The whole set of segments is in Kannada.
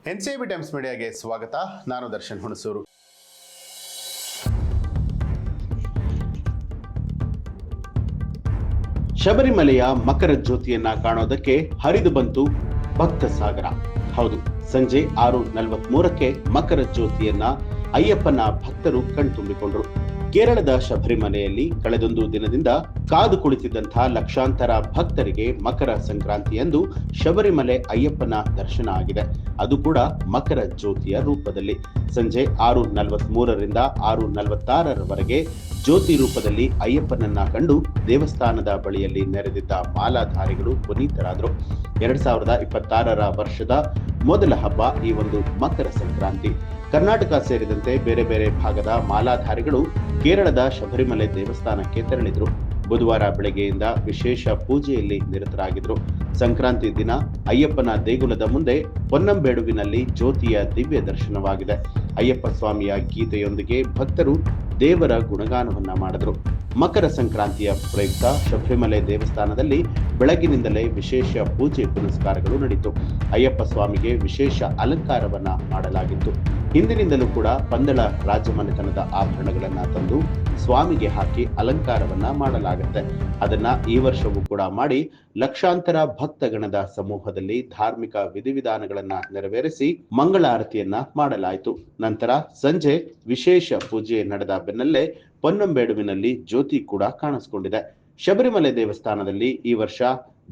NCIB ಟೈಮ್ಸ್ ಮೀಡಿಯಾಗೆ ಸ್ವಾಗತ. ನಾನು ದರ್ಶನ್ ಹುಣಸೂರು. ಶಬರಿಮಲೆಯ ಮಕರ ಜ್ಯೋತಿಯನ್ನ ಕಾಣೋದಕ್ಕೆ ಹರಿದು ಬಂತು ಭಕ್ತ ಸಾಗರ. ಹೌದು, ಸಂಜೆ 6:43ಕ್ಕೆ ಮಕರ ಜ್ಯೋತಿಯನ್ನ ಅಯ್ಯಪ್ಪನ ಭಕ್ತರು ಕಣ್ತುಂಬಿಕೊಂಡರು. ಕೇರಳದ ಶಬರಿಮಲೆಯಲ್ಲಿ ಕಳೆದೊಂದು ದಿನದಿಂದ ಕಾದು ಕುಳಿತಿದ್ದಂತಹ ಲಕ್ಷಾಂತರ ಭಕ್ತರಿಗೆ ಮಕರ ಸಂಕ್ರಾಂತಿಯಂದು ಶಬರಿಮಲೆ ಅಯ್ಯಪ್ಪನ ದರ್ಶನ ಆಗಿದೆ. ಅದು ಕೂಡ ಮಕರ ಜ್ಯೋತಿಯ ರೂಪದಲ್ಲಿ. ಸಂಜೆ 6:43ರಿಂದ 6:46ರವರೆಗೆ ಜ್ಯೋತಿ ರೂಪದಲ್ಲಿ ಅಯ್ಯಪ್ಪನನ್ನ ಕಂಡು ದೇವಸ್ಥಾನದ ಬಳಿಯಲ್ಲಿ ನೆರೆದಿದ್ದ ಮಾಲಾಧಾರಿಗಳು ಪುನೀತರಾದರು. 2026ರ ವರ್ಷದ ಮೊದಲ ಹಬ್ಬ ಈ ಒಂದು ಮಕರ ಸಂಕ್ರಾಂತಿ. ಕರ್ನಾಟಕ ಸೇರಿದಂತೆ ಬೇರೆ ಬೇರೆ ಭಾಗದ ಮಾಲಾಧಾರಿಗಳು ಕೇರಳದ ಶಬರಿಮಲೆ ದೇವಸ್ಥಾನಕ್ಕೆ ತೆರಳಿದ್ರು. ಬುಧವಾರ ಬೆಳಗ್ಗೆಯಿಂದ ವಿಶೇಷ ಪೂಜೆಯಲ್ಲಿ ನಿರತರಾಗಿದ್ರು. ಸಂಕ್ರಾಂತಿ ದಿನ ಅಯ್ಯಪ್ಪನ ದೇಗುಲದ ಮುಂದೆ ಪೊನ್ನಂಬೇಡುವಿನಲ್ಲಿ ಜ್ಯೋತಿಯ ದಿವ್ಯ ದರ್ಶನವಾಗಿದೆ. ಅಯ್ಯಪ್ಪ ಸ್ವಾಮಿಯ ಗೀತೆಯೊಂದಿಗೆ ಭಕ್ತರು ದೇವರ ಗುಣಗಾನವನ್ನ ಮಾಡಿದ್ರು. ಮಕರ ಸಂಕ್ರಾಂತಿಯ ಪ್ರಯುಕ್ತ ಶಬರಿಮಲೆ ದೇವಸ್ಥಾನದಲ್ಲಿ ಬೆಳಗಿನಿಂದಲೇ ವಿಶೇಷ ಪೂಜೆ ಪುನಸ್ಕಾರಗಳು ನಡೆಯಿತು. ಅಯ್ಯಪ್ಪ ಸ್ವಾಮಿಗೆ ವಿಶೇಷ ಅಲಂಕಾರವನ್ನ ಮಾಡಲಾಗಿತ್ತು. ಹಿಂದಿನಿಂದಲೂ ಕೂಡ ಪಂದಳ ರಾಜಮನೆತನದ ಆಭರಣಗಳನ್ನ ತಂದು ಸ್ವಾಮಿಗೆ ಹಾಕಿ ಅಲಂಕಾರವನ್ನ ಮಾಡಲಾಗುತ್ತೆ. ಅದನ್ನ ಈ ವರ್ಷವೂ ಕೂಡ ಮಾಡಿ ಲಕ್ಷಾಂತರ ಭಕ್ತಗಣದ ಸಮೂಹದಲ್ಲಿ ಧಾರ್ಮಿಕ ವಿಧಿವಿಧಾನಗಳನ್ನ ನೆರವೇರಿಸಿ ಮಂಗಳಾರತಿಯನ್ನ ಮಾಡಲಾಯಿತು. ನಂತರ ಸಂಜೆ ವಿಶೇಷ ಪೂಜೆ ನಡೆದ ಬೆನ್ನಲ್ಲೇ ಪೊನ್ನಂಬೇಡುವಿನಲ್ಲಿ ಜ್ಯೋತಿ ಕೂಡ ಕಾಣಿಸಿಕೊಂಡಿದೆ. ಶಬರಿಮಲೆ ದೇವಸ್ಥಾನದಲ್ಲಿ ಈ ವರ್ಷ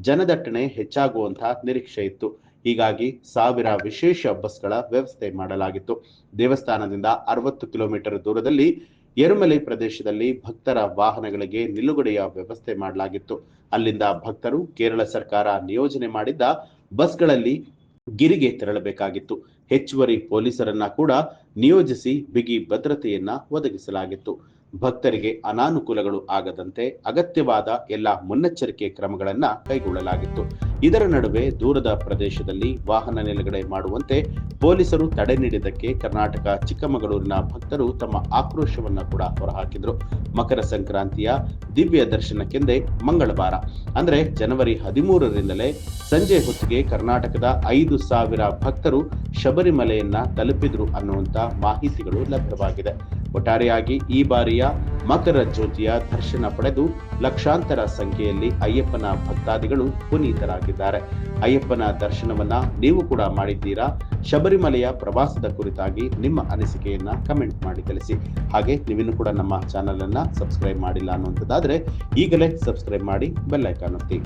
ಜನದಟ್ಟಣೆ ಹೆಚ್ಚಾಗುವಂತಹ ನಿರೀಕ್ಷೆ ಇತ್ತು. ಹೀಗಾಗಿ 1000 ವಿಶೇಷ ಬಸ್ಗಳ ವ್ಯವಸ್ಥೆ ಮಾಡಲಾಗಿತ್ತು. ದೇವಸ್ಥಾನದಿಂದ 60 ಕಿಲೋಮೀಟರ್ ದೂರದಲ್ಲಿ ಎರುಮಲೆ ಪ್ರದೇಶದಲ್ಲಿ ಭಕ್ತರ ವಾಹನಗಳಿಗೆ ನಿಲುಗಡೆಯ ವ್ಯವಸ್ಥೆ ಮಾಡಲಾಗಿತ್ತು. ಅಲ್ಲಿಂದ ಭಕ್ತರು ಕೇರಳ ಸರ್ಕಾರ ನಿಯೋಜನೆ ಮಾಡಿದ್ದ ಬಸ್ಗಳಲ್ಲಿ ಗಿರಿಗೆ ತೆರಳಬೇಕಾಗಿತ್ತು. ಹೆಚ್ಚುವರಿ ಪೊಲೀಸರನ್ನ ಕೂಡ ನಿಯೋಜಿಸಿ ಬಿಗಿ ಭದ್ರತೆಯನ್ನ ಒದಗಿಸಲಾಗಿತ್ತು. ಭಕ್ತರಿಗೆ ಅನಾನುಕೂಲಗಳು ಆಗದಂತೆ ಅಗತ್ಯವಾದ ಎಲ್ಲ ಮುನ್ನೆಚ್ಚರಿಕೆ ಕ್ರಮಗಳನ್ನ ಕೈಗೊಳ್ಳಲಾಗಿತ್ತು. ಇದರ ನಡುವೆ ದೂರದ ಪ್ರದೇಶದಲ್ಲಿ ವಾಹನ ನಿಲುಗಡೆ ಮಾಡುವಂತೆ ಪೊಲೀಸರು ತಡೆ ನೀಡಿದ್ದಕ್ಕೆ ಕರ್ನಾಟಕ ಚಿಕ್ಕಮಗಳೂರಿನ ಭಕ್ತರು ತಮ್ಮ ಆಕ್ರೋಶವನ್ನ ಕೂಡ ಹೊರಹಾಕಿದ್ರು. ಮಕರ ಸಂಕ್ರಾಂತಿಯ ದಿವ್ಯ ದರ್ಶನಕ್ಕೆಂದೇ ಮಂಗಳವಾರ ಅಂದ್ರೆ ಜನವರಿ 13ರಿಂದಲೇ ಸಂಜೆ ಹೊತ್ತಿಗೆ ಕರ್ನಾಟಕದ 5,000 ಭಕ್ತರು ಶಬರಿಮಲೆಯನ್ನ ತಲುಪಿದ್ರು ಅನ್ನುವಂತ ಮಾಹಿತಿಗಳು ಲಭ್ಯವಾಗಿದೆ. ಒಟ್ಟಾರೆಯಾಗಿ ಈ ಬಾರಿಯ ಮಕರ ಜ್ಯೋತಿಯ ದರ್ಶನ ಪಡೆದು ಲಕ್ಷಾಂತರ ಸಂಖ್ಯೆಯಲ್ಲಿ ಅಯ್ಯಪ್ಪನ ಭಕ್ತಾದಿಗಳು ಪುನೀತರಾಗಿದ್ದಾರೆ. ಅಯ್ಯಪ್ಪನ ದರ್ಶನವನ್ನ ನೀವು ಕೂಡ ಮಾಡಿದ್ದೀರಾ? ಶಬರಿಮಲೆಯ ಪ್ರವಾಸದ ಕುರಿತಾಗಿ ನಿಮ್ಮ ಅನಿಸಿಕೆಯನ್ನ ಕಮೆಂಟ್ ಮಾಡಿ ತಿಳಿಸಿ. ಹಾಗೆ ನೀವಿನ್ನೂ ಕೂಡ ನಮ್ಮ ಚಾನೆಲ್ ಅನ್ನ ಸಬ್ಸ್ಕ್ರೈಬ್ ಮಾಡಿಲ್ಲ ಅನ್ನುವಂಥದ್ದಾದ್ರೆ ಈಗಲೇ ಸಬ್ಸ್ಕ್ರೈಬ್ ಮಾಡಿ ಬೆಲ್ ಐಕಾನ್ ಒತ್ತಿ.